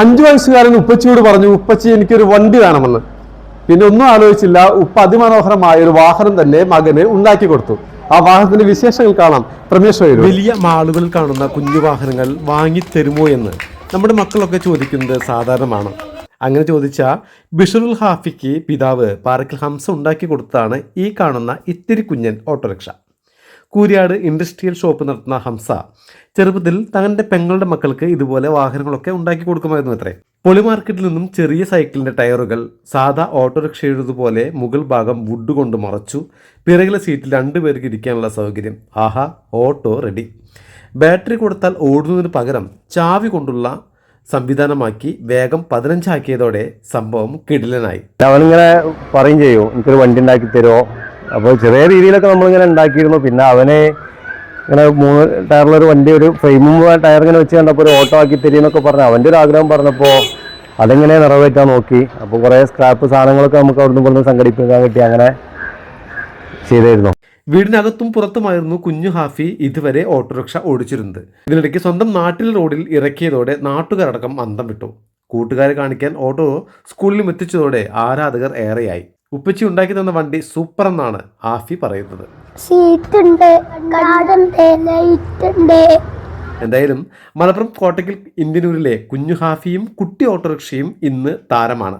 5 വയസ്സുകാരൻ ഉപ്പച്ചിയോട് പറഞ്ഞു, ഉപ്പച്ചി എനിക്കൊരു വണ്ടി വേണമെന്ന്. പിന്നെ ഒന്നും ആലോചിച്ചില്ല, ഉപ്പ അതിമനോഹരമായ ഒരു വാഹനം തന്നെ മകന് ഉണ്ടാക്കി കൊടുത്തു. ആ വാഹനത്തിന്റെ വിശേഷങ്ങൾ കാണാം പ്രമേശ്. വലിയ മാളുകളിൽ കാണുന്ന കുഞ്ഞു വാഹനങ്ങൾ വാങ്ങിത്തരുമോ എന്ന് നമ്മുടെ മക്കളൊക്കെ ചോദിക്കുന്നത് സാധാരണമാണ്. അങ്ങനെ ചോദിച്ച ബിഷറുൽ ഹാഫിക്ക് പിതാവ് പാറക്കൽ ഹംസ ഉണ്ടാക്കി കൊടുത്തതാണ് ഈ കാണുന്ന ഇത്തിരി കുഞ്ഞൻ ഓട്ടോറിക്ഷ. കൂരിയാട് ഇൻഡസ്ട്രിയൽ ഷോപ്പ് നടത്തുന്ന ഹംസ ചെറുപ്പത്തിൽ തങ്ങളുടെ പെങ്ങളുടെ മക്കൾക്ക് ഇതുപോലെ വാഹനങ്ങളൊക്കെ ഉണ്ടാക്കി കൊടുക്കുമായിരുന്നു അത്രേ. പൊളി മാർക്കറ്റിൽ നിന്നും ചെറിയ സൈക്കിളിന്റെ ടയറുകൾ സാധാ ഓട്ടോറിക്ഷയുടേതുപോലെ മുകൾ ഭാഗം വുഡ് കൊണ്ട് മറച്ചു. പിറകിലെ സീറ്റിൽ 2 പേർക്ക് ഇരിക്കാനുള്ള സൗകര്യം. ആഹാ, ഓട്ടോ റെഡി. ബാറ്ററി കൊടുത്താൽ ഓടുന്നതിന് പകരം ചാവി കൊണ്ടുള്ള സംവിധാനമാക്കി വേഗം 15 ആക്കിയതോടെ സംഭവം കിടിലനായി. അവനിങ്ങനെ പറയും ചെയ്യും, എനിക്കൊരു വണ്ടി ഉണ്ടാക്കി തരുമോ. അപ്പോൾ ചെറിയ രീതിയിലൊക്കെ നമ്മളിങ്ങനെ ഉണ്ടാക്കിയിരുന്നു. പിന്നെ അവനെ ഇങ്ങനെ 3 ടയറിലൊരു വണ്ടി, ഒരു ഫ്രെയിമും ടയർ ഇങ്ങനെ വെച്ച് കണ്ടപ്പോൾ ഒരു ഓട്ടോ ആക്കി തരുമെന്നൊക്കെ പറഞ്ഞ് അവൻ്റെ ഒരു ആഗ്രഹം പറഞ്ഞപ്പോൾ അതെങ്ങനെ നിറവേറ്റാൻ നോക്കി. അപ്പോൾ കുറേ സ്ക്രാപ്പ് സാധനങ്ങളൊക്കെ നമുക്ക് അവിടുന്ന് ഇവിടുന്ന് സംഘടിപ്പിക്കാൻ കിട്ടി. അങ്ങനെ ചെയ്തായിരുന്നു. വീടിനകത്തും പുറത്തുമായിരുന്നു കുഞ്ഞു ഹാഫി ഇതുവരെ ഓട്ടോറിക്ഷ ഓടിച്ചിരുന്നത്. ഇതിനിടയ്ക്ക് സ്വന്തം നാട്ടിൽ റോഡിൽ ഇറക്കിയതോടെ നാട്ടുകാരടക്കം അന്തം വിട്ടു. കൂട്ടുകാരെ കാണിക്കാൻ ഓട്ടോ സ്കൂളിലും എത്തിച്ചതോടെ ആരാധകർ ഏറെയായി. ഉപ്പച്ചി ഉണ്ടാക്കി തന്ന വണ്ടി സൂപ്പർ എന്നാണ് ഹാഫി പറയുന്നത്. എന്തായാലും മലപ്പുറം കോട്ടയ്ക്കൽ ഇന്ത്യനൂരിലെ കുഞ്ഞു ഹാഫിയും കുട്ടി ഓട്ടോറിക്ഷയും ഇന്ന് താരമാണ്.